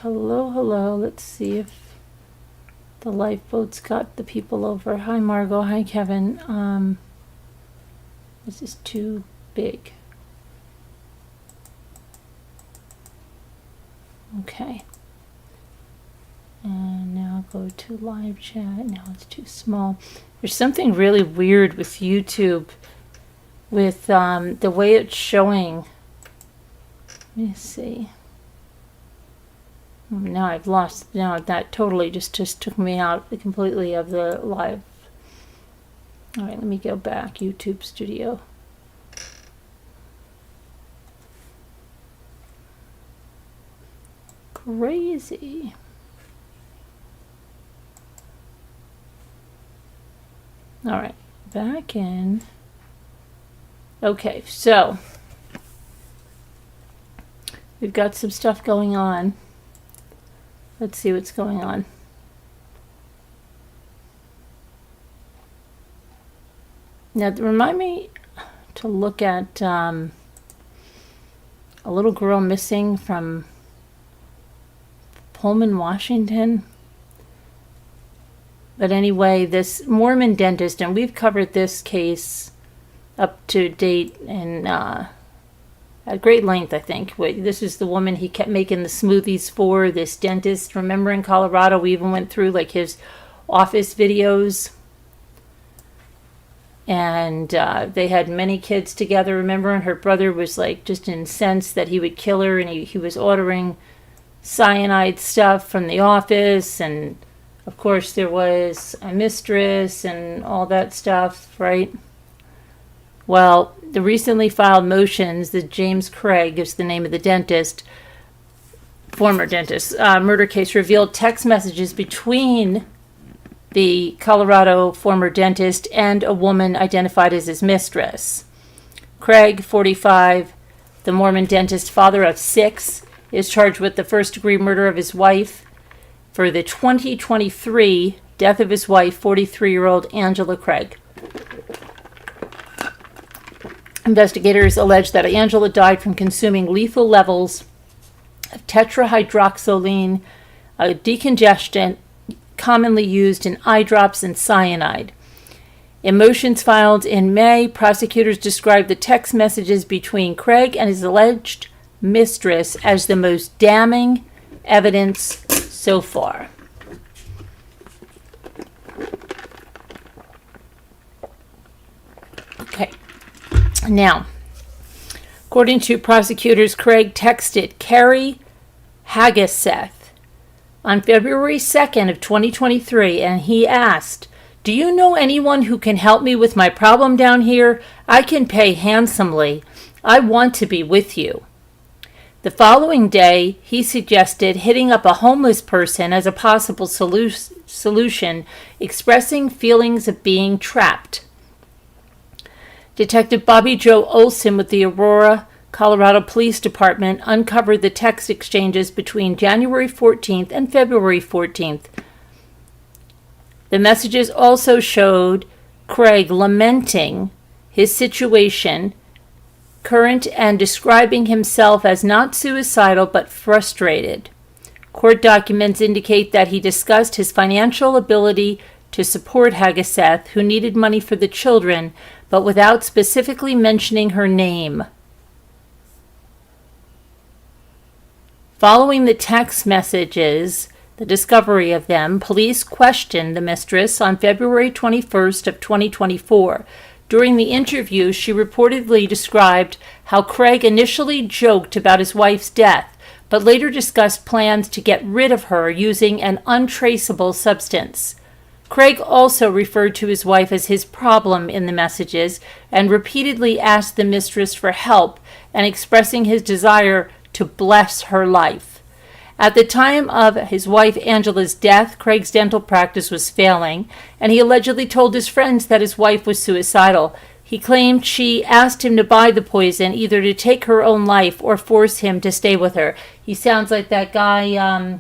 hello, hello. Let's see if the lifeboat's got the people over. Hi, Margot. Hi, Kevin. This is too big. Okay. And now go to live chat. Now it's too small. There's something really weird with YouTube with the way it's showing. Let me see. Now I've lost. Now that totally just took me out completely of the live. All right, let me go back. YouTube Studio. Crazy. All right, back in. Okay, so we've got some stuff going on. Let's see what's going on. Now, remind me to look at a little girl missing from Pullman, Washington. But anyway, this Mormon dentist, and we've covered this case up to date and at great length, I think. This is the woman he kept making the smoothies for, this dentist. Remember in Colorado, we even went through like his office videos. And they had many kids together, remember? And her brother was like just incensed that he would kill her. And he was ordering cyanide stuff from the office. And of course, there was a mistress and all that stuff, right? Well, the recently filed motions that James Craig is the name of the dentist, former dentist, murder case revealed text messages between the Colorado former dentist and a woman identified as his mistress. Craig, 45, the Mormon dentist, father of 6, is charged with the first-degree murder of his wife for the 2023 death of his wife, 43-year-old Angela Craig. Investigators allege that Angela died from consuming lethal levels of tetrahydroxylene, a decongestant commonly used in eye drops, and cyanide. In motions filed in May, prosecutors described the text messages between Craig and his alleged mistress as the most damning evidence so far. Okay. Now, according to prosecutors, Craig texted Carrie Haggeseth on February 2nd of 2023, and he asked, "Do you know anyone who can help me with my problem down here? I can pay handsomely. I want to be with you." The following day, he suggested hitting up a homeless person as a possible solution, expressing feelings of being trapped. Detective Bobby Joe Olson with the Aurora, Colorado Police Department uncovered the text exchanges between January 14th and February 14th. The messages also showed Craig lamenting his situation, current, and describing himself as not suicidal but frustrated. Court documents indicate that he discussed his financial ability to support Haggeseth, who needed money for the children, but without specifically mentioning her name. Following the text messages, the discovery of them, police questioned the mistress on February 21st of 2024. During the interview, she reportedly described how Craig initially joked about his wife's death, but later discussed plans to get rid of her using an untraceable substance. Craig also referred to his wife as his problem in the messages and repeatedly asked the mistress for help and expressing his desire to bless her life. At the time of his wife Angela's death, Craig's dental practice was failing, and he allegedly told his friends that his wife was suicidal. He claimed she asked him to buy the poison, either to take her own life or force him to stay with her. He sounds like that guy,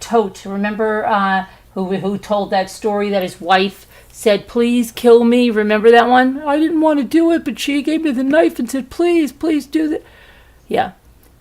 Tote, remember, who told that story that his wife said, "Please kill me." Remember that one? I didn't want to do it, but she gave me the knife and said, "Please, please do that." Yeah.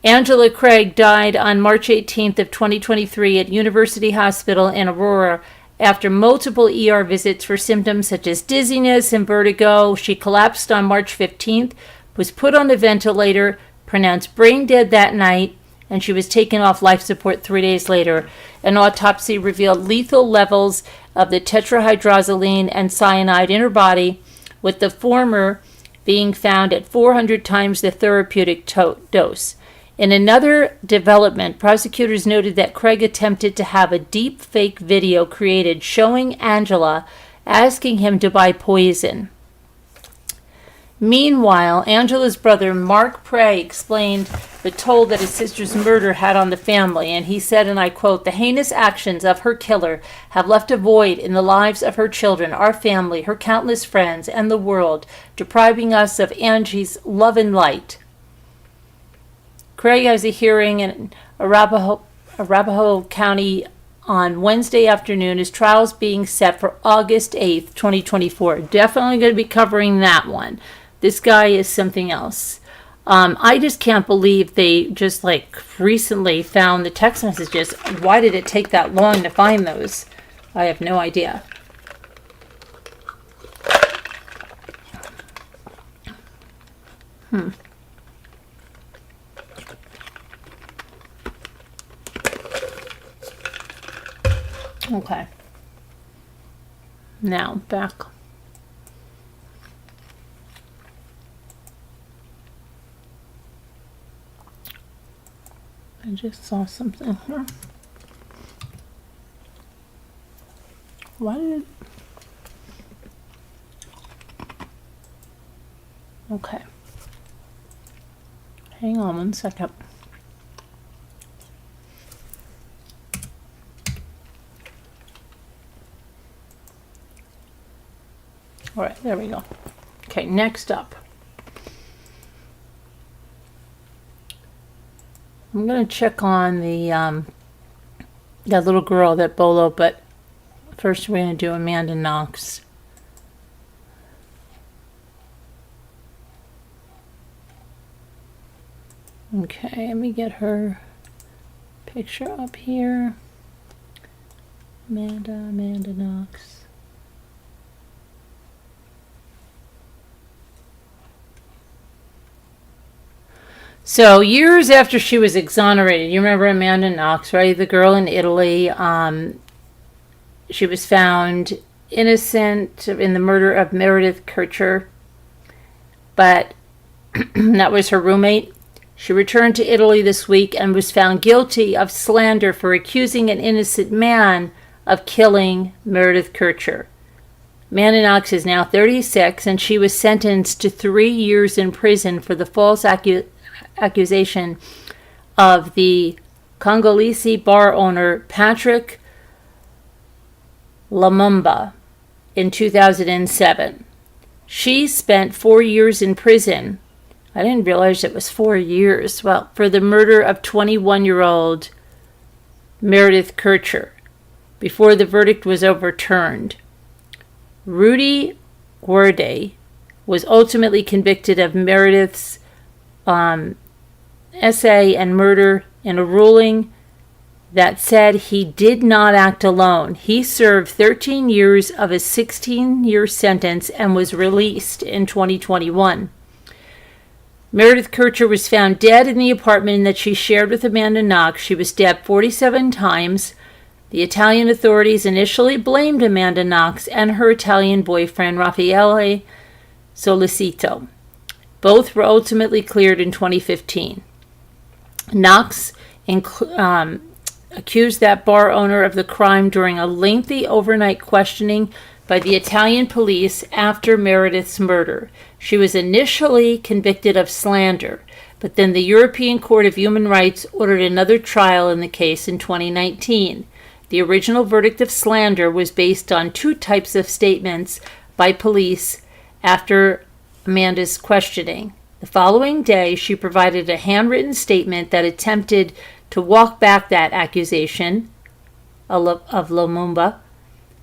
Angela Craig died on March 18th of 2023 at University Hospital in Aurora after multiple ER visits for symptoms such as dizziness and vertigo. She collapsed on March 15th, was put on a ventilator, pronounced brain dead that night, and she was taken off life support 3 days later. An autopsy revealed lethal levels of the tetrahydrozoline and cyanide in her body, with the former being found at 400 times the therapeutic dose. In another development, prosecutors noted that Craig attempted to have a deep fake video created showing Angela asking him to buy poison. Meanwhile, Angela's brother, Mark Prey, explained the toll that his sister's murder had on the family, and he said, and I quote, "The heinous actions of her killer have left a void in the lives of her children, our family, her countless friends, and the world, depriving us of Angie's love and light." Craig has a hearing in Arapahoe County on Wednesday afternoon. His trial is being set for August 8th, 2024. Definitely going to be covering that one. This guy is something else. I just can't believe they just recently found the text messages. Why did it take that long to find those? I have no idea. Okay. Now, back. I just saw something here. Why did it... Okay. Hang on 1 second. All right, there we go. Okay, next up. I'm going to check on the that little girl, that Bolo, but first we're going to do Amanda Knox. Okay, let me get her picture up here. Amanda Knox. So years after she was exonerated, you remember Amanda Knox, right? The girl in Italy. She was found innocent in the murder of Meredith Kircher, but that was her roommate. She returned to Italy this week and was found guilty of slander for accusing an innocent man of killing Meredith Kircher. Amanda Knox is now 36, and she was sentenced to 3 years in prison for the false accusation of the Congolese bar owner Patrick Lumumba in 2007. She spent 4 years in prison. I didn't realize it was 4 years. Well, for the murder of 21-year-old Meredith Kircher before the verdict was overturned. Rudy Guarde was ultimately convicted of Meredith's essay and murder in a ruling that said he did not act alone. He served 13 years of a 16-year sentence and was released in 2021. Meredith Kircher was found dead in the apartment that she shared with Amanda Knox. She was stabbed 47 times. The Italian authorities initially blamed Amanda Knox and her Italian boyfriend, Raffaele Solicito. Both were ultimately cleared in 2015. Knox accused that bar owner of the crime during a lengthy overnight questioning by the Italian police after Meredith's murder. She was initially convicted of slander, but then the European Court of Human Rights ordered another trial in the case in 2019. The original verdict of slander was based on 2 types of statements by police after Amanda's questioning. The following day, she provided a handwritten statement that attempted to walk back that accusation of Lumumba,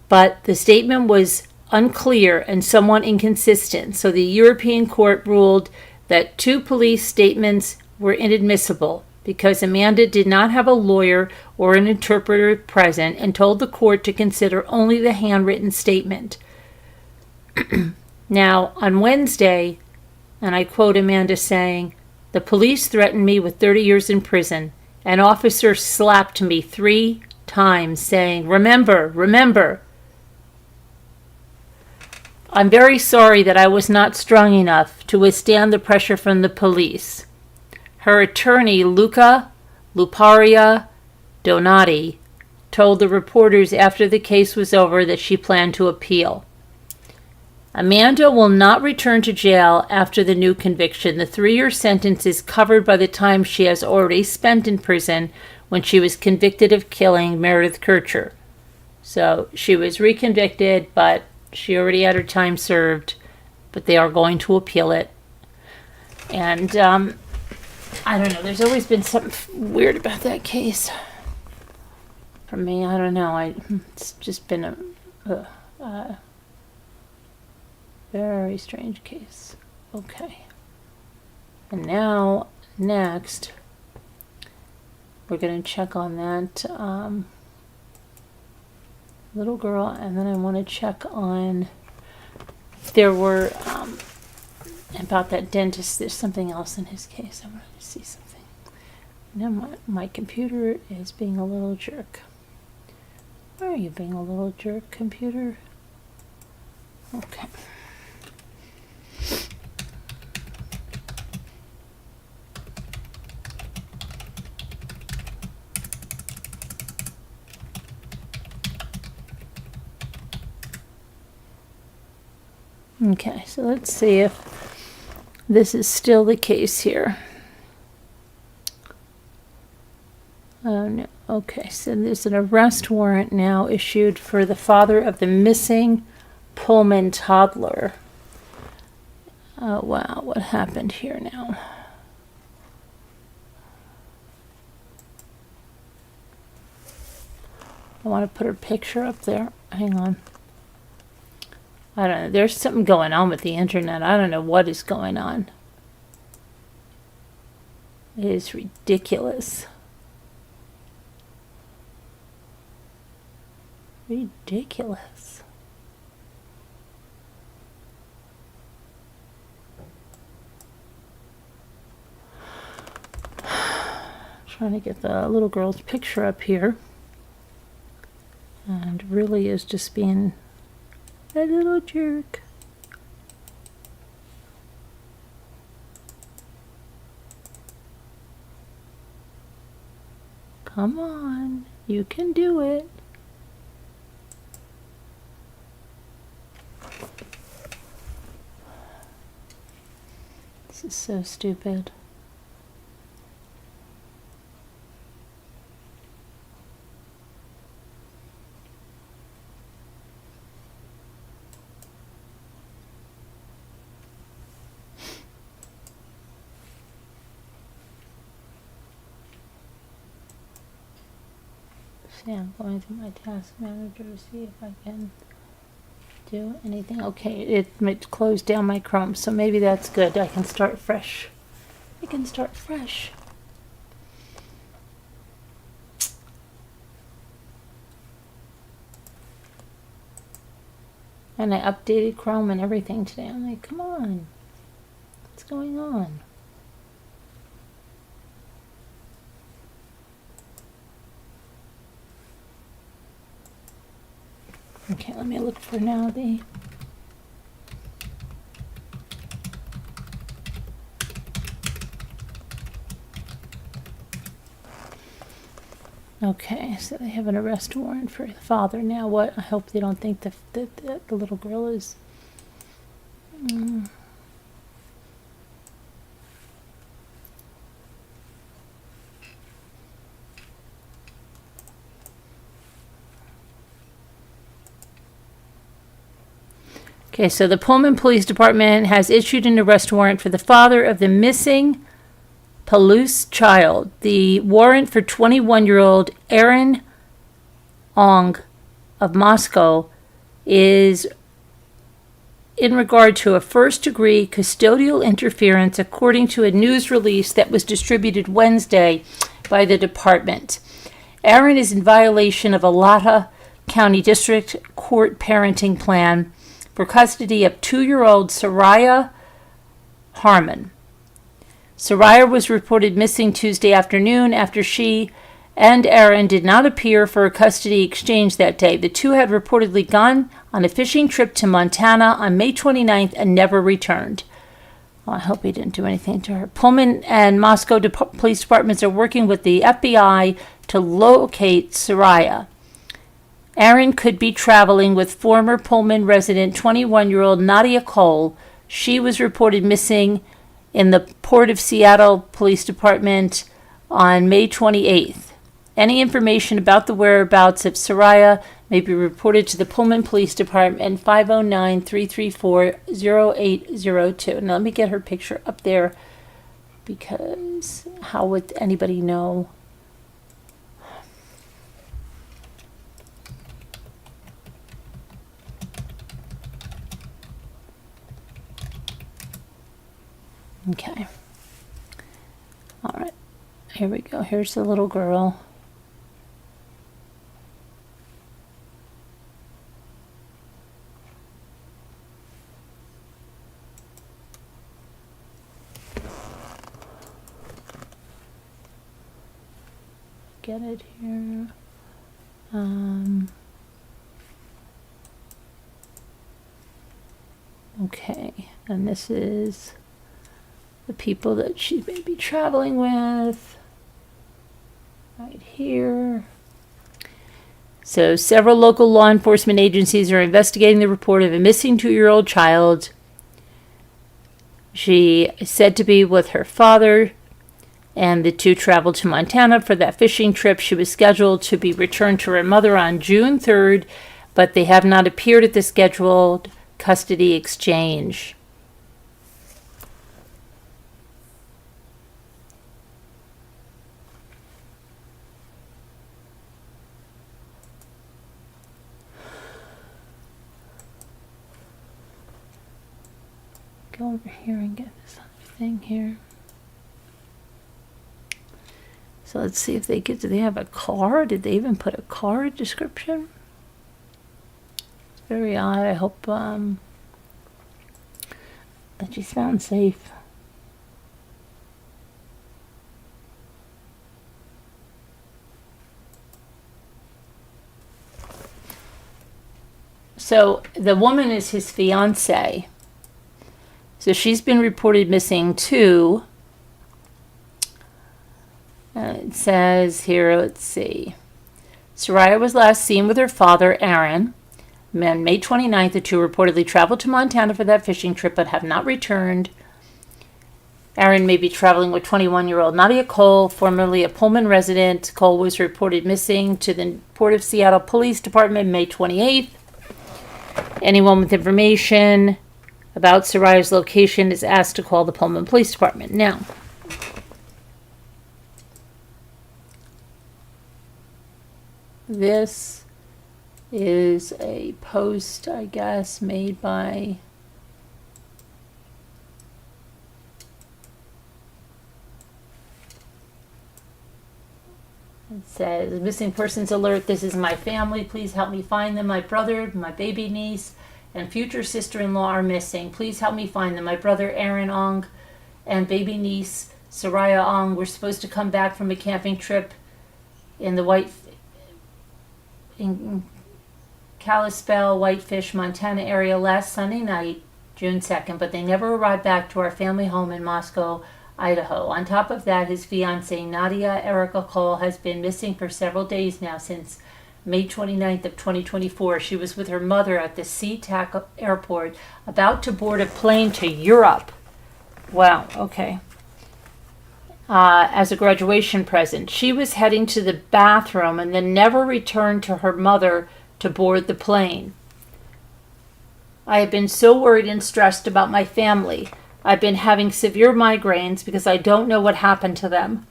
but the statement was unclear and somewhat inconsistent, so the European Court ruled that 2 police statements were inadmissible. because Amanda did not have a lawyer or an interpreter present and told the court to consider only the handwritten statement. Now, on Wednesday, and I quote Amanda saying, "The police threatened me with 30 years in prison. An officer slapped me 3 times saying, 'Remember, remember.' I'm very sorry that I was not strong enough to withstand the pressure from the police." Her attorney, Luca Luparia Donati, told the reporters after the case was over that she planned to appeal. Amanda will not return to jail after the new conviction. The 3-year sentence is covered by the time she has already spent in prison when she was convicted of killing Meredith Kircher. So she was reconvicted, but she already had her time served, but they are going to appeal it. And I don't know, there's always been something weird about that case. For me, I don't know. It's just been a very strange case. Okay. And now, next, we're going to check on that little girl, and then I want to check on if there were, about that dentist, there's something else in his case. I wanted to see something. Now my computer is being a little jerk. Why are you being a little jerk, computer? Okay. Okay, so let's see if this is still the case here. Oh, no. Okay, so there's an arrest warrant now issued for the father of the missing Pullman toddler. Oh, wow, what happened here now? I want to put her picture up there. Hang on. I don't know. There's something going on with the internet. I don't know what is going on. It is ridiculous. Ridiculous. Trying to get the little girl's picture up here. And really is just being a little jerk. Come on, you can do it. This is so stupid. See, I'm going through my task manager to see if I can do anything. Okay, it might close down my Chrome, so maybe that's good. I can start fresh. I can start fresh. And I updated Chrome and everything today. I'm like, come on. What's going on? Okay, let me look for now the okay, so they have an arrest warrant for the father now. What? I hope they don't think that the little girl is Okay, so the Pullman Police Department has issued an arrest warrant for the father of the missing Palouse child. The warrant for 21-year-old Aaron Ong of Moscow is in regard to a first-degree custodial interference, according to a news release that was distributed Wednesday by the department. Aaron is in violation of a Latah County District Court parenting plan for custody of 2-year-old Soraya Harmon. Soraya was reported missing Tuesday afternoon after she and Aaron did not appear for a custody exchange that day. The two had reportedly gone on a fishing trip to Montana on May 29th and never returned. Well, I hope he didn't do anything to her. Pullman and Moscow police departments are working with the FBI to locate Soraya. Aaron could be traveling with former Pullman resident 21-year-old Nadia Cole. She was reported missing in the Port of Seattle Police Department on May 28th. Any information about the whereabouts of Soraya may be reported to the Pullman Police Department 509-334-0802. Now let me get her picture up there, because how would anybody know? Okay. All right. Here we go. Here's the little girl. Get it here. Okay, and this is the people that she may be traveling with right here. So several local law enforcement agencies are investigating the report of a missing 2-year-old child. She is said to be with her father, and the two traveled to Montana for that fishing trip. She was scheduled to be returned to her mother on June 3rd, but they have not appeared at the scheduled custody exchange. Go over here and get this other thing here. So let's see if do they have a car? Did they even put a car description? It's very odd. I hope that she's found safe. So the woman is his fiance. So she's been reported missing too. It says here, let's see. Soraya was last seen with her father, Aaron. On May 29th, the two reportedly traveled to Montana for that fishing trip but have not returned. Aaron may be traveling with 21-year-old Nadia Cole, formerly a Pullman resident. Cole was reported missing to the Port of Seattle Police Department May 28th. Anyone with information about Soraya's location is asked to call the Pullman Police Department. Now, this is a post, I guess, made by it says, missing persons alert, this is my family, please help me find them. My brother, my baby niece, and future sister-in-law are missing. Please help me find them. My brother Aaron Ong and baby niece Soraya Ong were supposed to come back from a camping trip in the Kalispell, Whitefish, Montana area last Sunday night, June 2nd, but they never arrived back to our family home in Moscow, Idaho. On top of that, his fiancée, Nadia Erica Cole, has been missing for several days now since May 29th of 2024. She was with her mother at the SeaTac airport, about to board a plane to Europe. Wow, okay. As a graduation present. She was heading to the bathroom and then never returned to her mother to board the plane. I have been so worried and stressed about my family. I've been having severe migraines because I don't know what happened to them.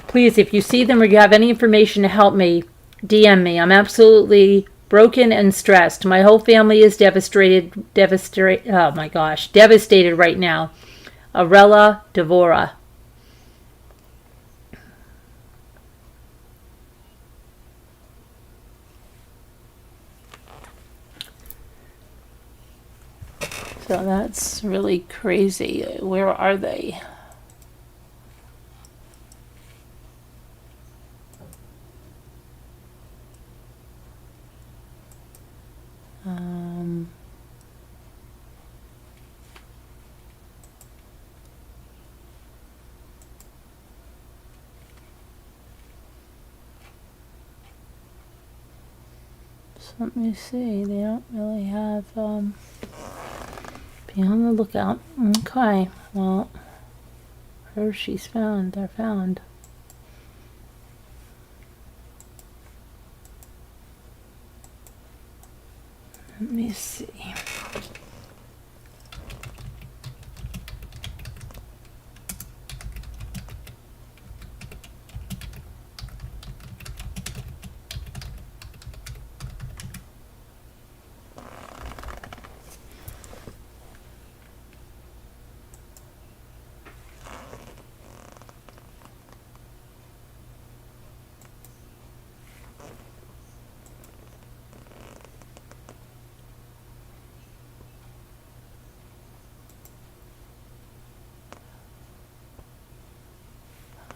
Please, if you see them or you have any information to help me, DM me. I'm absolutely Broken and stressed. My whole family is devastated right now. Arella Devora. So that's really crazy. Where are they? So let me see. They don't really have. Be on the lookout. Okay. Well, she's found. They're found. Let me see.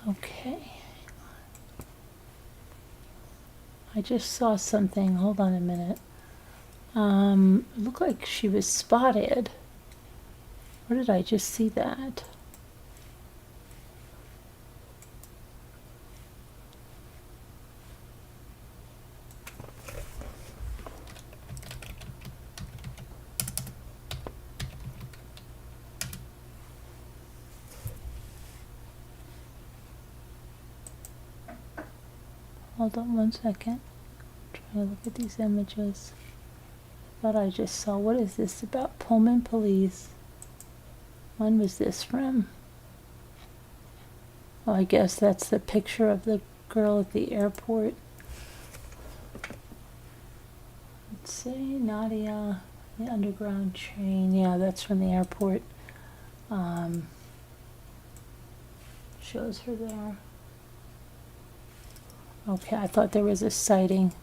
Okay. I just saw something. Hold on a minute. It looked like she was spotted. Where did I just see that? Hold on one second. Trying to look at these images. Thought I just saw. What is this about? Pullman police. When was this from? Oh, I guess that's the picture of the girl at the airport. Let's see, Nadia, the underground train. Yeah, that's from the airport. Shows her there. Okay, I thought there was a sighting.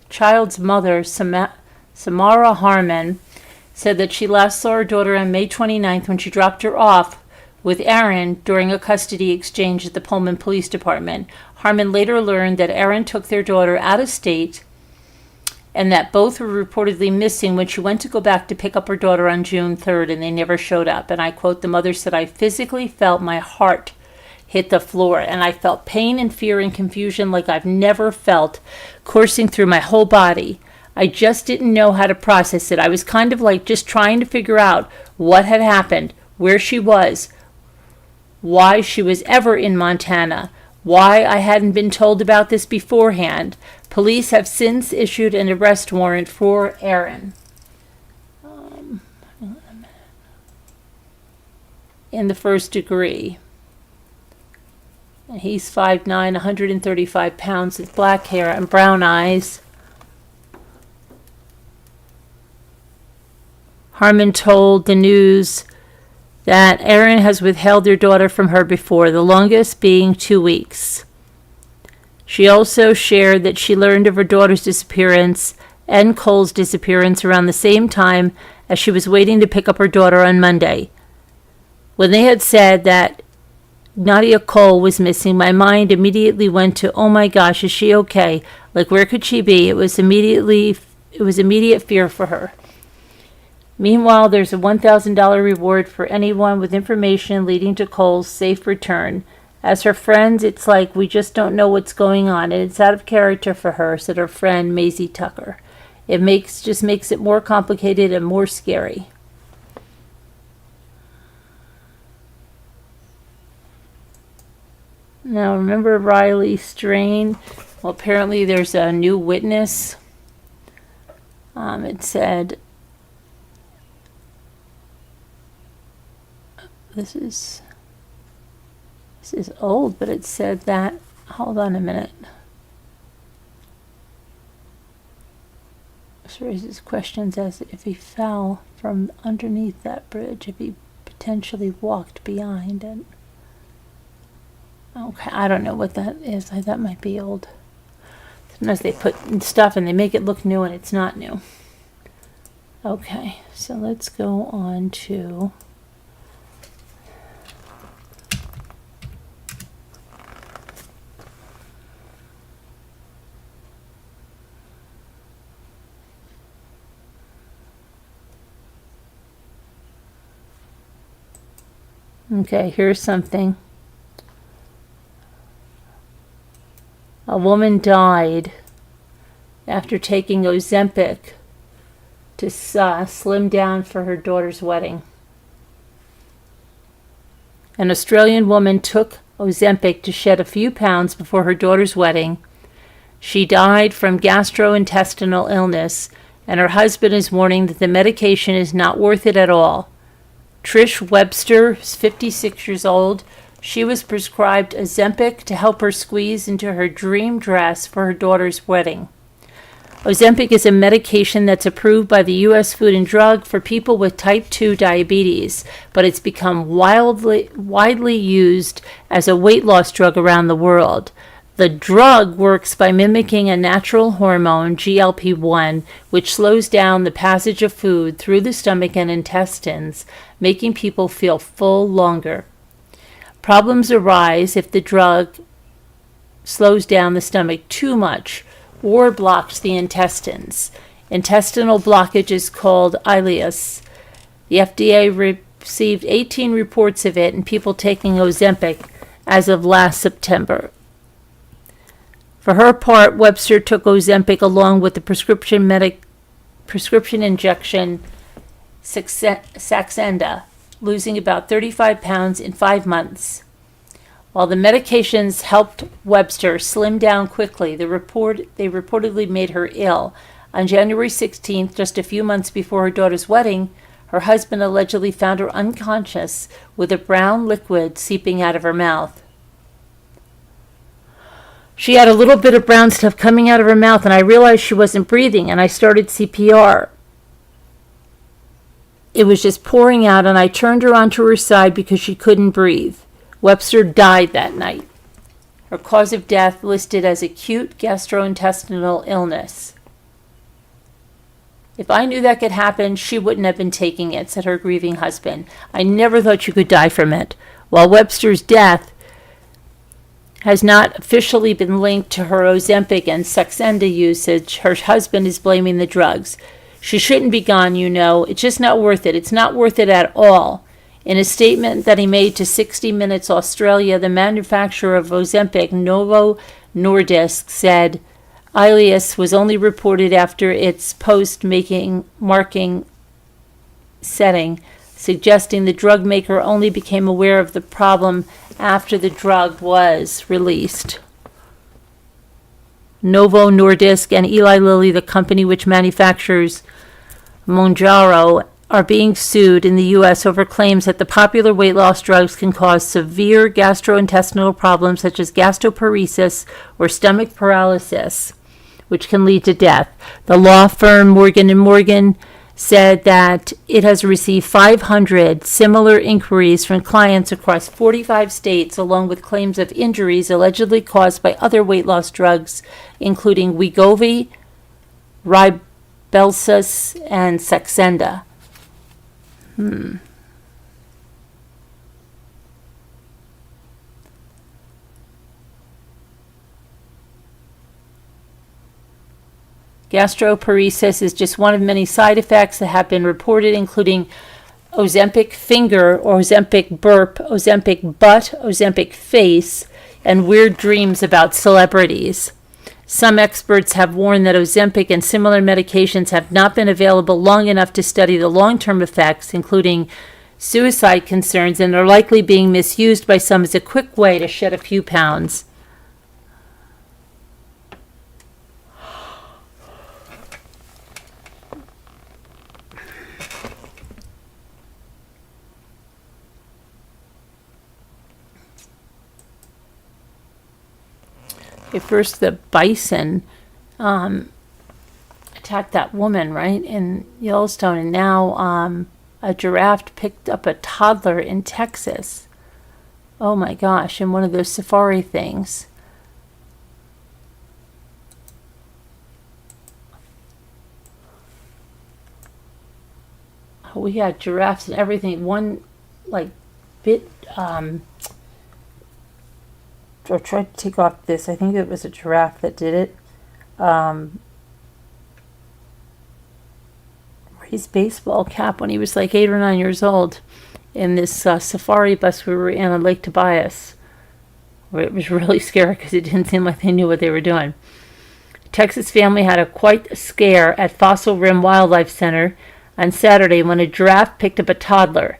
Child's mother, Samara Harmon, said that she last saw her daughter on May 29th when she dropped her off with Aaron during a custody exchange at the Pullman Police Department. Harmon later learned that Aaron took their daughter out of state and that both were reportedly missing when she went to go back to pick up her daughter on June 3rd, and they never showed up. And I quote, the mother said, I physically felt my heart hit the floor, and I felt pain and fear and confusion like I've never felt coursing through my whole body. I just didn't know how to process it. I was kind of like just trying to figure out what had happened, where she was, why she was ever in Montana, why I hadn't been told about this beforehand. Police have since issued an arrest warrant for Aaron. In the first degree. He's 5'9", 135 pounds with black hair and brown eyes. Harmon told the news that Aaron has withheld their daughter from her before, the longest being 2 weeks. She also shared that she learned of her daughter's disappearance and Cole's disappearance around the same time as she was waiting to pick up her daughter on Monday. When they had said that Nadia Cole was missing, my mind immediately went to, oh my gosh, is she okay? Like, where could she be? It was immediate fear for her. Meanwhile, there's a $1,000 reward for anyone with information leading to Cole's safe return. As her friends, it's like we just don't know what's going on, and it's out of character for her, said her friend Maisie Tucker. It just makes it more complicated and more scary. Now, remember Riley Strain? Well, apparently there's a new witness. It said, this is This is old, but it said that. Hold on a minute. This raises questions as if he fell from underneath that bridge, if he potentially walked behind it. Okay, I don't know what that is. That might be old. Sometimes they put stuff and they make it look new and it's not new. Okay, so let's go on to okay, here's something. A woman died after taking Ozempic to slim down for her daughter's wedding. An Australian woman took Ozempic to shed a few pounds before her daughter's wedding. She died from gastrointestinal illness, and her husband is warning that the medication is not worth it at all. Trish Webster is 56 years old. She was prescribed Ozempic to help her squeeze into her dream dress for her daughter's wedding. Ozempic is a medication that's approved by the U.S. Food and Drug for people with type 2 diabetes, but it's become widely used as a weight loss drug around the world. The drug works by mimicking a natural hormone, GLP-1, which slows down the passage of food through the stomach and intestines, making people feel full longer. Problems arise if the drug slows down the stomach too much or blocks the intestines. Intestinal blockage is called ileus. The FDA received 18 reports of it in people taking Ozempic as of last September. For her part, Webster took Ozempic along with the prescription injection Saxenda, losing about 35 pounds in 5 months. While the medications helped Webster slim down quickly, they reportedly made her ill. On January 16th, just a few months before her daughter's wedding, her husband allegedly found her unconscious with a brown liquid seeping out of her mouth. She had a little bit of brown stuff coming out of her mouth, and I realized she wasn't breathing, and I started CPR. It was just pouring out, and I turned her onto her side because she couldn't breathe. Webster died that night. Her cause of death listed as acute gastrointestinal illness. If I knew that could happen, she wouldn't have been taking it, said her grieving husband. I never thought you could die from it. While Webster's death has not officially been linked to her Ozempic and Saxenda usage, her husband is blaming the drugs. She shouldn't be gone, you know. It's just not worth it. It's not worth it at all. In a statement that he made to 60 Minutes Australia, the manufacturer of Ozempic, Novo Nordisk, said ileus was only reported after its post-marketing setting, suggesting the drug maker only became aware of the problem after the drug was released. Novo Nordisk and Eli Lilly, the company which manufactures Mounjaro, are being sued in the U.S. over claims that the popular weight loss drugs can cause severe gastrointestinal problems such as gastroparesis or stomach paralysis, which can lead to death. The law firm Morgan & Morgan said that it has received 500 similar inquiries from clients across 45 states, along with claims of injuries allegedly caused by other weight loss drugs, including Wegovy, Rybelsus, and Saxenda. Gastroparesis is just one of many side effects that have been reported, including Ozempic finger, or Ozempic burp, Ozempic butt, Ozempic face, and weird dreams about celebrities. Some experts have warned that Ozempic and similar medications have not been available long enough to study the long-term effects, including suicide concerns, and are likely being misused by some as a quick way to shed a few pounds. first the bison attacked that woman, right, in Yellowstone, and now a giraffe picked up a toddler in Texas. Oh my gosh, in one of those safari things. We had giraffes and everything. One, like, bit, I tried to take off this. I think it was a giraffe that did it. His baseball cap when he was like 8 or 9 years old in this safari bus we were in on Lake Tobias, where it was really scary because it didn't seem like they knew what they were doing. Texas family had quite a scare at Fossil Rim Wildlife Center on Saturday when a giraffe picked up a toddler.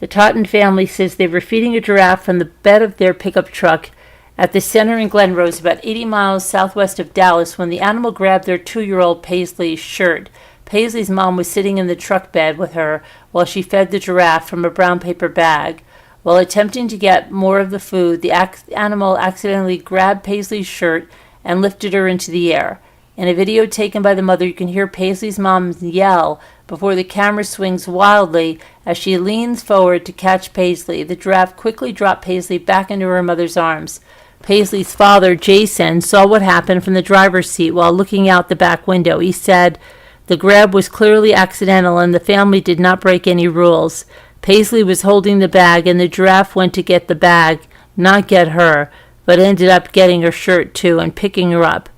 The Totten family says they were feeding a giraffe from the bed of their pickup truck at the center in Glen Rose, about 80 miles southwest of Dallas, when the animal grabbed their 2-year-old Paisley's shirt. Paisley's mom was sitting in the truck bed with her while she fed the giraffe from a brown paper bag. While attempting to get more of the food, the animal accidentally grabbed Paisley's shirt and lifted her into the air. In a video taken by the mother, you can hear Paisley's mom yell before the camera swings wildly as she leans forward to catch Paisley. The giraffe quickly dropped Paisley back into her mother's arms. Paisley's father, Jason, saw what happened from the driver's seat while looking out the back window. He said, "The grab was clearly accidental and the family did not break any rules. Paisley was holding the bag and the giraffe went to get the bag, not get her, but ended up getting her shirt too and picking her up.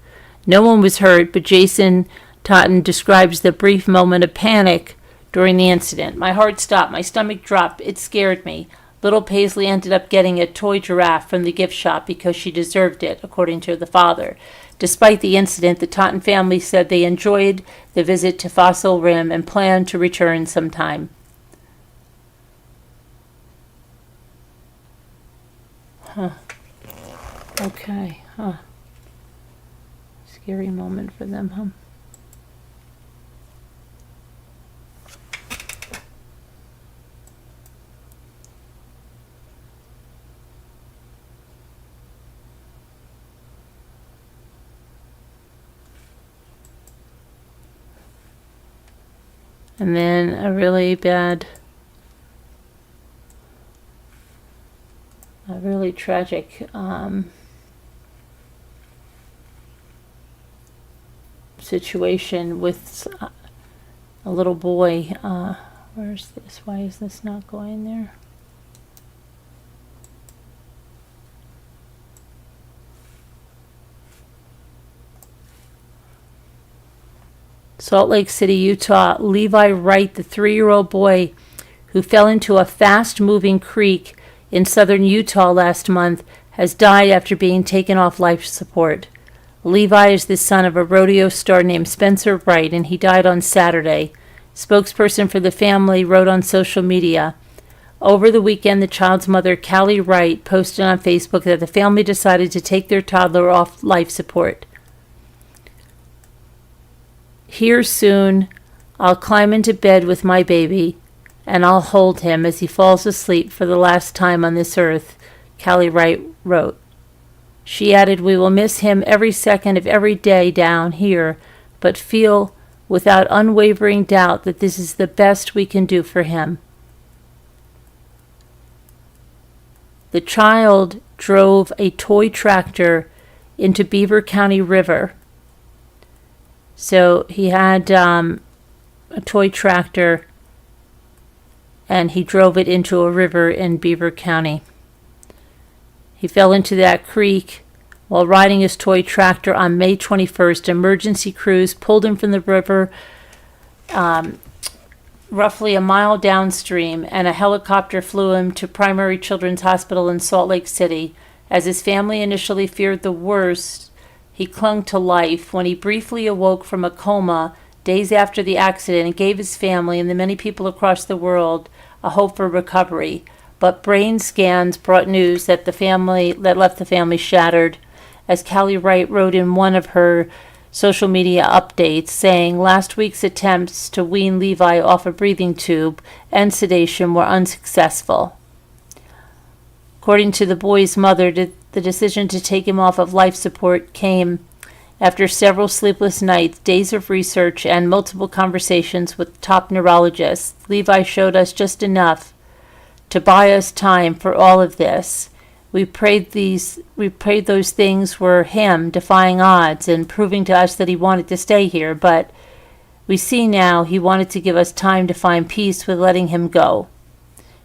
No one was hurt, but Jason Totten describes the brief moment of panic during the incident. My heart stopped, my stomach dropped, it scared me. Little Paisley ended up getting a toy giraffe from the gift shop because she deserved it," according to the father. Despite the incident, the Totten family said they enjoyed the visit to Fossil Rim and plan to return sometime. Okay. Scary moment for them, huh? And then a really tragic situation with a little boy. Where's this? Why is this not going there? Salt Lake City, Utah. Levi Wright, the 3-year-old boy who fell into a fast-moving creek in southern Utah last month, has died after being taken off life support. Levi is the son of a rodeo star named Spencer Wright, and he died on Saturday. Spokesperson for the family wrote on social media. Over the weekend, the child's mother, Callie Wright, posted on Facebook that the family decided to take their toddler off life support. "Here soon, I'll climb into bed with my baby, and I'll hold him as he falls asleep for the last time on this earth," Callie Wright wrote. She added, "We will miss him every second of every day down here, but feel without unwavering doubt that this is the best we can do for him." The child drove a toy tractor into Beaver County River. So he had a toy tractor and he drove it into a river in Beaver County. He fell into that creek while riding his toy tractor on May 21st. Emergency crews pulled him from the river roughly a mile downstream, and a helicopter flew him to Primary Children's Hospital in Salt Lake City. As his family initially feared the worst, he clung to life. When he briefly awoke from a coma days after the accident, and gave his family and the many people across the world a hope for recovery. But brain scans brought news that left the family shattered. As Callie Wright wrote in one of her social media updates, saying, "Last week's attempts to wean Levi off a breathing tube and sedation were unsuccessful." According to the boy's mother, the decision to take him off of life support came after several sleepless nights, days of research, and multiple conversations with top neurologists. Levi showed us just enough to buy us time for all of this. We prayed those things were him defying odds and proving to us that he wanted to stay here, but we see now he wanted to give us time to find peace with letting him go.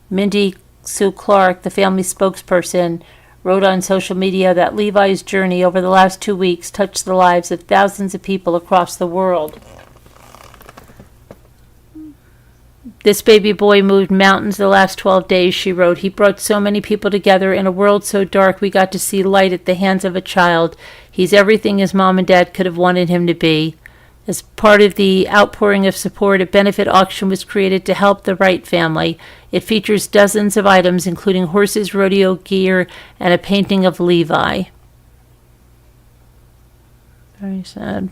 Mindy Sue Clark, the family spokesperson, wrote on social media that Levi's journey over the last 2 weeks touched the lives of thousands of people across the world. This baby boy moved mountains the last 12 days, she wrote. He brought so many people together in a world so dark we got to see light at the hands of a child. He's everything his mom and dad could have wanted him to be. As part of the outpouring of support, a benefit auction was created to help the Wright family. It features dozens of items, including horses, rodeo gear, and a painting of Levi. Very sad.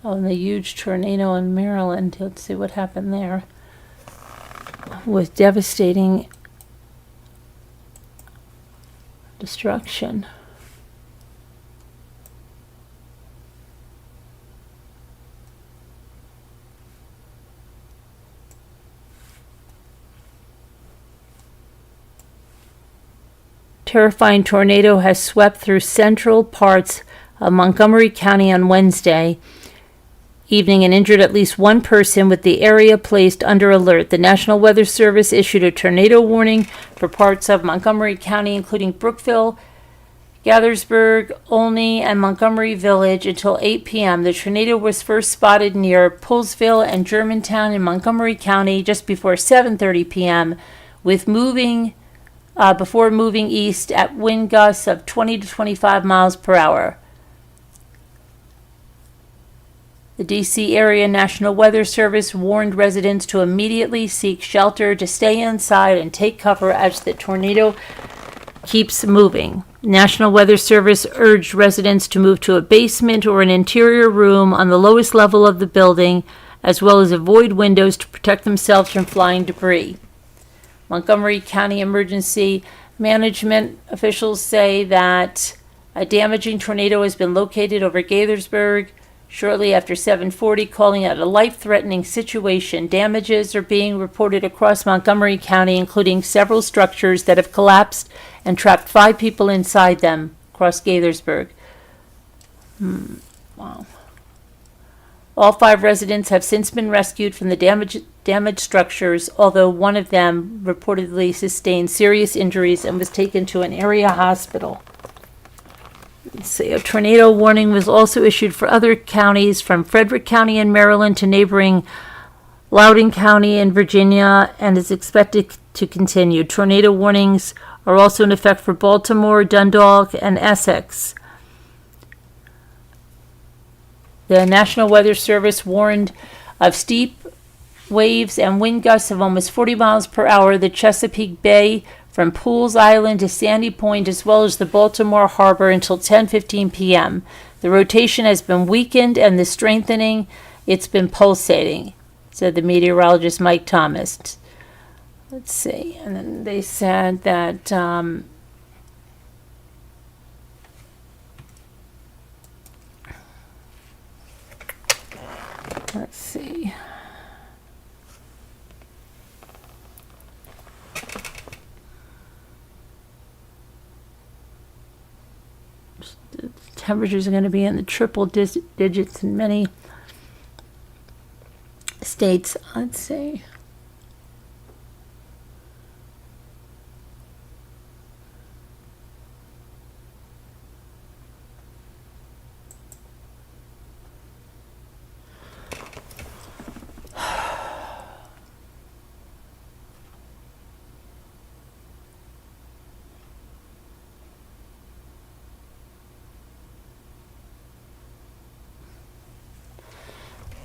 Oh, and the huge tornado in Maryland. Let's see what happened there. With devastating destruction. Terrifying tornado has swept through central parts of Montgomery County on Wednesday evening and injured at least one person, with the area placed under alert. The National Weather Service issued a tornado warning for parts of Montgomery County, including Brookville, Gaithersburg, Olney, and Montgomery Village until 8 p.m. The tornado was first spotted near Poolesville and Germantown in Montgomery County just before 7:30 p.m., with before moving east at wind gusts of 20 to 25 miles per hour. The D.C. Area National Weather Service warned residents to immediately seek shelter, to stay inside, and take cover as the tornado keeps moving. National Weather Service urged residents to move to a basement or an interior room on the lowest level of the building, as well as avoid windows to protect themselves from flying debris. Montgomery County Emergency Management officials say that a damaging tornado has been located over Gaithersburg shortly after 7:40, calling it a life-threatening situation. Damages are being reported across Montgomery County, including several structures that have collapsed and trapped 5 people inside them across Gaithersburg. Wow. All 5 residents have since been rescued from the damaged structures, although one of them reportedly sustained serious injuries and was taken to an area hospital. Let's see, a tornado warning was also issued for other counties, from Frederick County in Maryland to neighboring Loudoun County in Virginia, and is expected to continue. Tornado warnings are also in effect for Baltimore, Dundalk, and Essex. The National Weather Service warned of steep waves and wind gusts of almost 40 miles per hour. The Chesapeake Bay from Pools Island to Sandy Point, as well as the Baltimore Harbor, until 10:15 p.m. The rotation has been weakened and the strengthening, it's been pulsating, said the meteorologist Mike Thomas. Let's see. And then they said that let's see. Temperatures are going to be in the triple digits in many states. Let's see.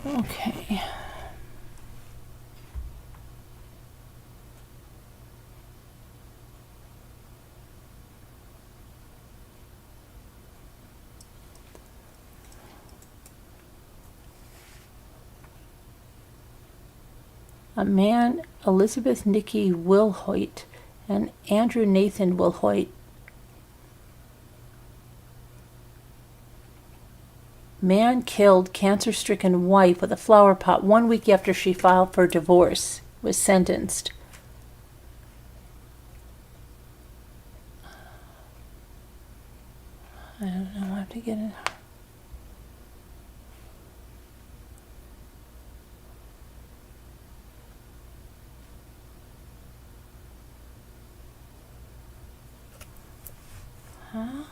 Okay. A man, Elizabeth Nikki Wilhoit and Andrew Nathan Wilhoit, man killed cancer-stricken wife with a flower pot 1 week after she filed for divorce, was sentenced. I don't know, I have to get it. Huh?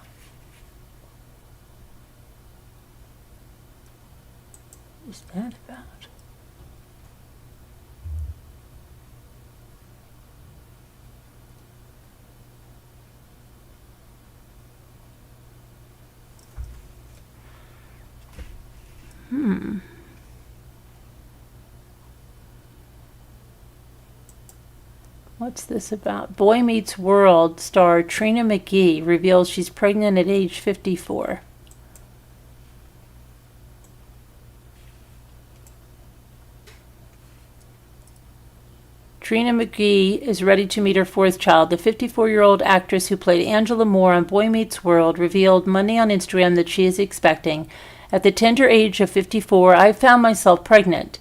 What is that about? What's this about? Boy Meets World star Trina McGee reveals she's pregnant at age 54. Trina McGee is ready to meet her fourth child. The 54-year-old actress who played Angela Moore on Boy Meets World revealed Monday on Instagram that she is expecting. At the tender age of 54, I found myself pregnant.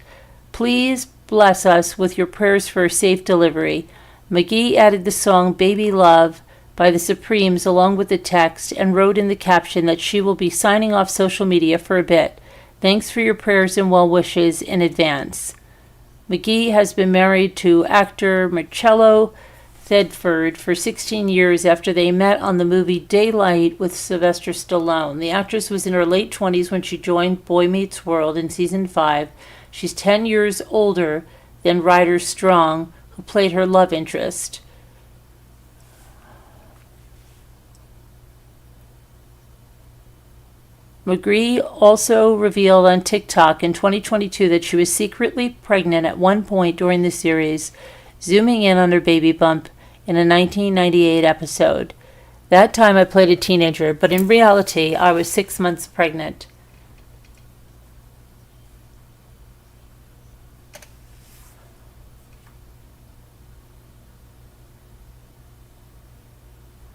Please bless us with your prayers for a safe delivery. McGee added the song Baby Love by the Supremes along with the text and wrote in the caption that she will be signing off social media for a bit. Thanks for your prayers and well wishes in advance. McGee has been married to actor Marcello Thedford for 16 years after they met on the movie Daylight with Sylvester Stallone. The actress was in her late 20s when she joined Boy Meets World in season 5. She's 10 years older than Ryder Strong, who played her love interest. McGee also revealed on TikTok in 2022 that she was secretly pregnant at one point during the series, zooming in on her baby bump in a 1998 episode. That time I played a teenager, but in reality I was 6 months pregnant.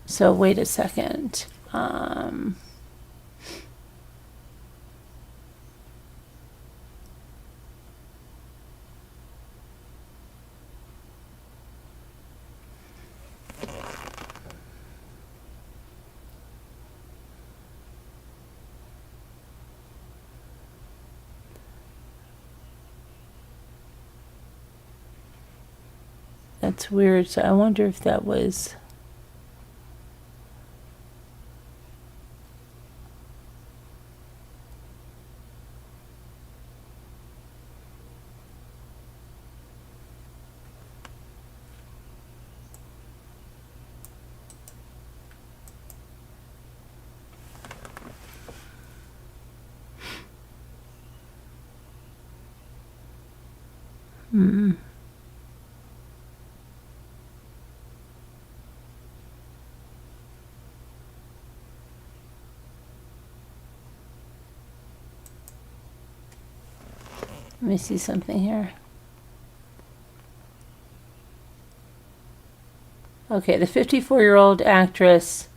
So wait a second. That's weird. So I wonder if that was... Let me see something here. Okay, the 54-year-old actress,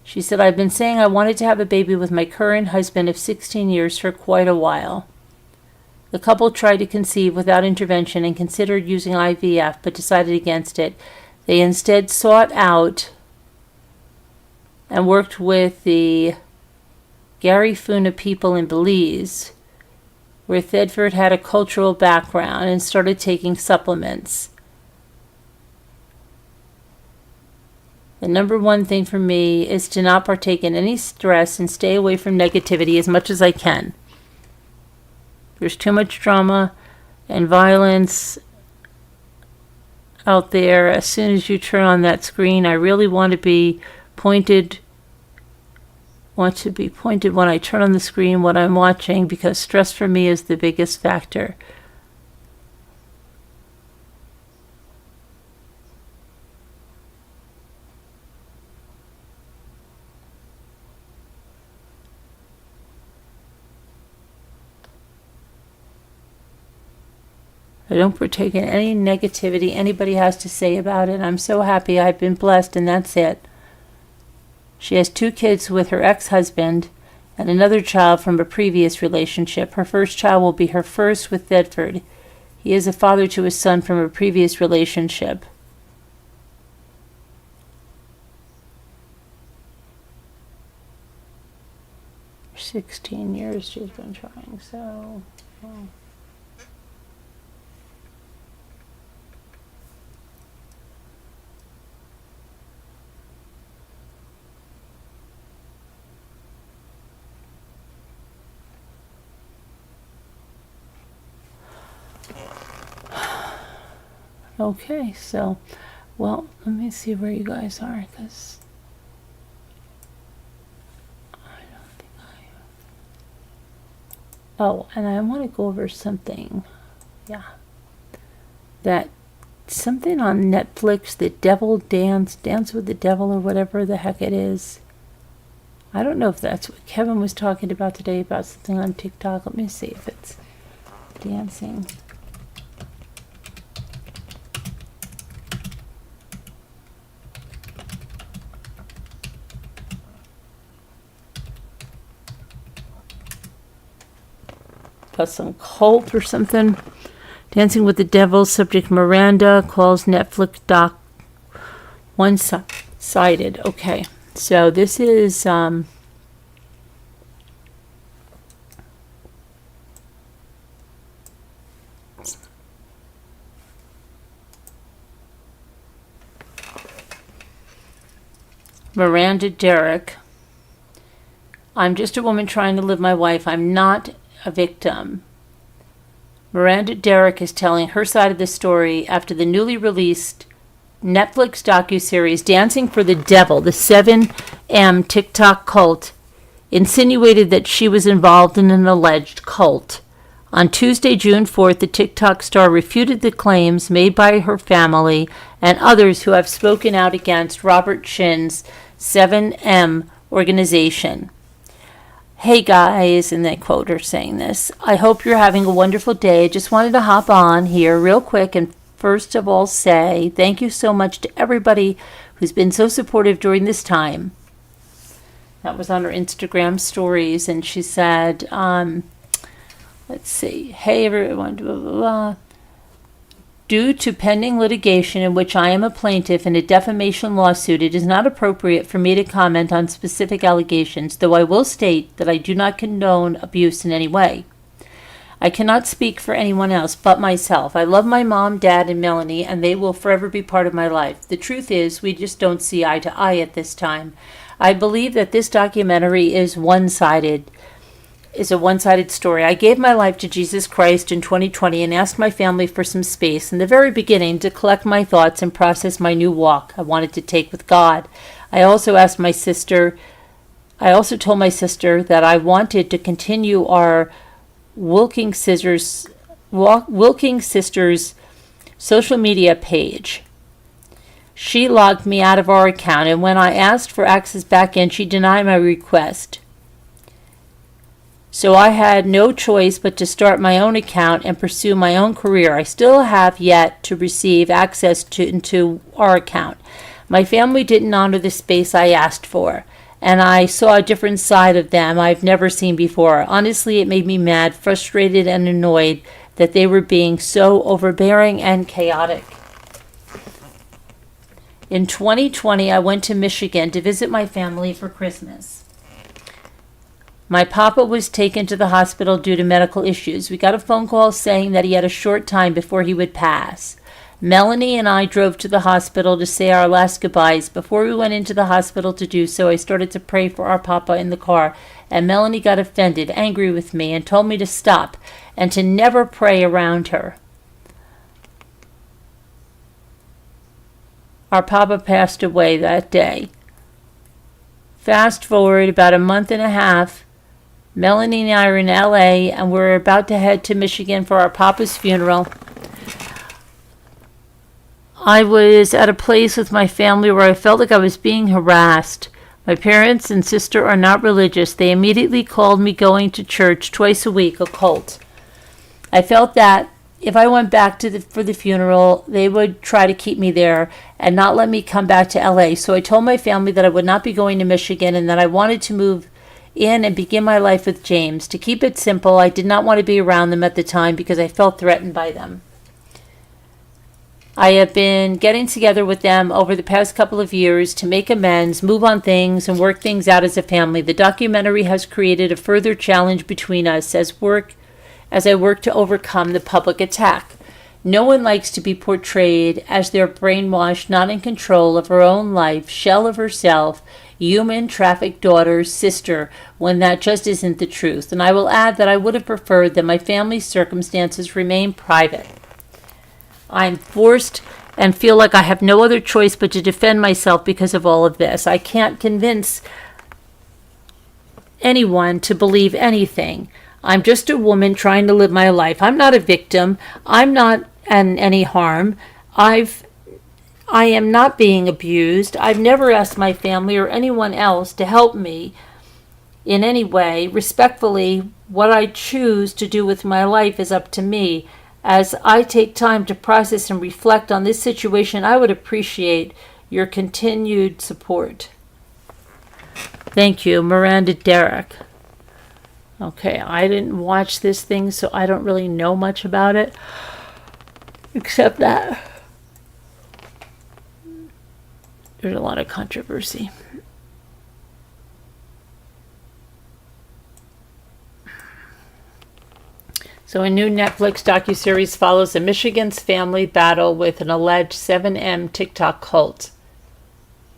she said, I've been saying I wanted to have a baby with my current husband of 16 years for quite a while. The couple tried to conceive without intervention and considered using IVF, but decided against it. They instead sought out and worked with the Garifuna people in Belize, where Thedford had a cultural background, and started taking supplements. The number one thing for me is to not partake in any stress and stay away from negativity as much as I can. There's too much drama and violence out there. As soon as you turn on that screen, I really want to be pointed want to be pointed when I turn on the screen what I'm watching because stress for me is the biggest factor. I don't partake in any negativity anybody has to say about it. I'm so happy I've been blessed, and that's it. She has 2 kids with her ex-husband and another child from a previous relationship. Her first child will be her first with Bedford. He is a father to his son from a previous relationship. For 16 years she's been trying, so... Well. Okay, so, well, let me see where you guys are, because I don't think oh, and I want to go over something, that something on Netflix, The Devil Dance with the Devil, or whatever the heck it is. I don't know if that's what Kevin was talking about today, about something on TikTok. Let me see if it's dancing. About some cult or something. Dancing with the Devil, subject Miranda calls Netflix doc one-sided. Okay, so this is Miranda Derrick. I'm just a woman trying to live my life. I'm not a victim. Miranda Derrick is telling her side of the story after the newly released Netflix docuseries Dancing for the Devil, the 7M TikTok cult, insinuated that she was involved in an alleged cult. On Tuesday, June 4th, the TikTok star refuted the claims made by her family and others who have spoken out against Robert Shin's 7M organization. Hey guys, and they quote her saying this, I hope you're having a wonderful day. Just wanted to hop on here real quick and first of all say thank you so much to everybody who's been so supportive during this time. That was on her Instagram stories, and she said, let's see, hey everyone, blah, blah, blah. Due to pending litigation in which I am a plaintiff in a defamation lawsuit, it is not appropriate for me to comment on specific allegations, though I will state that I do not condone abuse in any way. I cannot speak for anyone else but myself. I love my mom, dad, and Melanie, and they will forever be part of my life. The truth is, we just don't see eye to eye at this time. I believe that this documentary is a one-sided story. I gave my life to Jesus Christ in 2020 and asked my family for some space in the very beginning to collect my thoughts and process my new walk I wanted to take with God. I also told my sister that I wanted to continue our Wilking Sisters social media page. She logged me out of our account, and when I asked for access back in, she denied my request. So I had no choice but to start my own account and pursue my own career. I still have yet to receive access into our account. My family didn't honor the space I asked for, and I saw a different side of them I've never seen before. Honestly, it made me mad, frustrated, and annoyed that they were being so overbearing and chaotic. In 2020, I went to Michigan to visit my family for Christmas. My papa was taken to the hospital due to medical issues. We got a phone call saying that he had a short time before he would pass. Melanie and I drove to the hospital to say our last goodbyes. Before we went into the hospital to do so, I started to pray for our papa in the car, and Melanie got offended, angry with me, and told me to stop and to never pray around her. Our papa passed away that day. Fast forward about a month and a half, Melanie and I are in LA, and we're about to head to Michigan for our papa's funeral. I was at a place with my family where I felt like I was being harassed. My parents and sister are not religious. They immediately called me going to church twice a week, a cult. I felt that if I went back for the funeral, they would try to keep me there and not let me come back to LA. So I told my family that I would not be going to Michigan and that I wanted to move in and begin my life with James. To keep it simple, I did not want to be around them at the time because I felt threatened by them. I have been getting together with them over the past couple of years to make amends, move on things, and work things out as a family. The documentary has created a further challenge between us as I work to overcome the public attack. No one likes to be portrayed as their brainwashed, not in control of her own life, shell of herself, human trafficked daughter, sister, when that just isn't the truth. And I will add that I would have preferred that my family's circumstances remain private. I'm forced and feel like I have no other choice but to defend myself because of all of this. I can't convince anyone to believe anything. I'm just a woman trying to live my life. I'm not a victim. I'm not in any harm. I am not being abused. I've never asked my family or anyone else to help me in any way. Respectfully, what I choose to do with my life is up to me. As I take time to process and reflect on this situation, I would appreciate your continued support. Thank you, Miranda Derrick. Okay, I didn't watch this thing, so I don't really know much about it, except that there's a lot of controversy. So a new Netflix docuseries follows a Michigan's family battle with an alleged 7M TikTok cult.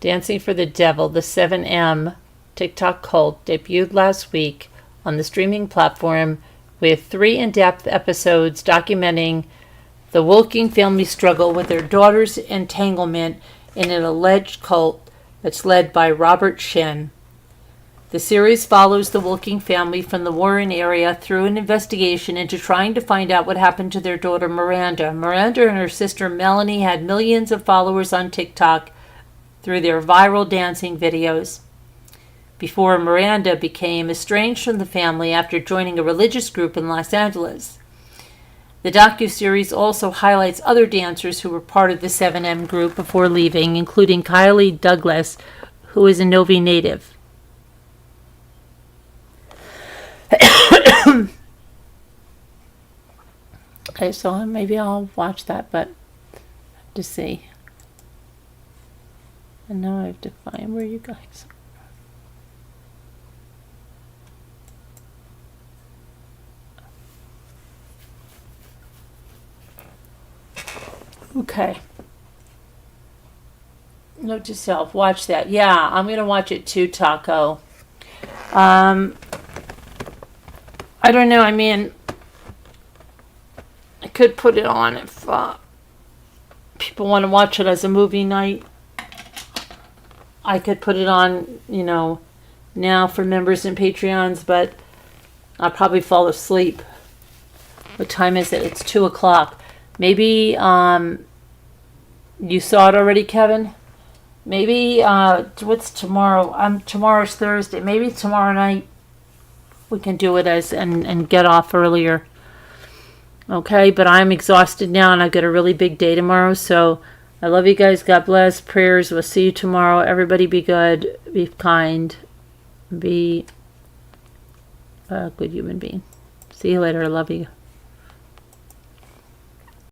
Dancing for the Devil, the 7M TikTok cult debuted last week on the streaming platform with 3 in-depth episodes documenting the Wilking family struggle with their daughter's entanglement in an alleged cult that's led by Robert Shen. The series follows the Wilking family from the Warren area through an investigation into trying to find out what happened to their daughter Miranda. Miranda and her sister Melanie had millions of followers on TikTok through their viral dancing videos before Miranda became estranged from the family after joining a religious group in Los Angeles. The docuseries also highlights other dancers who were part of the 7M group before leaving, including Kylie Douglas, who is a Novi native. Okay, so maybe I'll watch that, but I have to see. And now I have to find where you guys are. Okay. Note to self, watch that. Yeah, I'm going to watch it too, Taco. I don't know, I mean, I could put it on if people want to watch it as a movie night. I could put it on, now for members and Patreons, but I'll probably fall asleep. What time is it? It's 2 o'clock. Maybe you saw it already, Kevin? Maybe, what's tomorrow? Tomorrow's Thursday. Maybe tomorrow night we can do it and get off earlier. Okay, but I'm exhausted now and I've got a really big day tomorrow, so I love you guys. God bless. Prayers. We'll see you tomorrow. Everybody be good. Be kind. Be a good human being. See you later. I love you.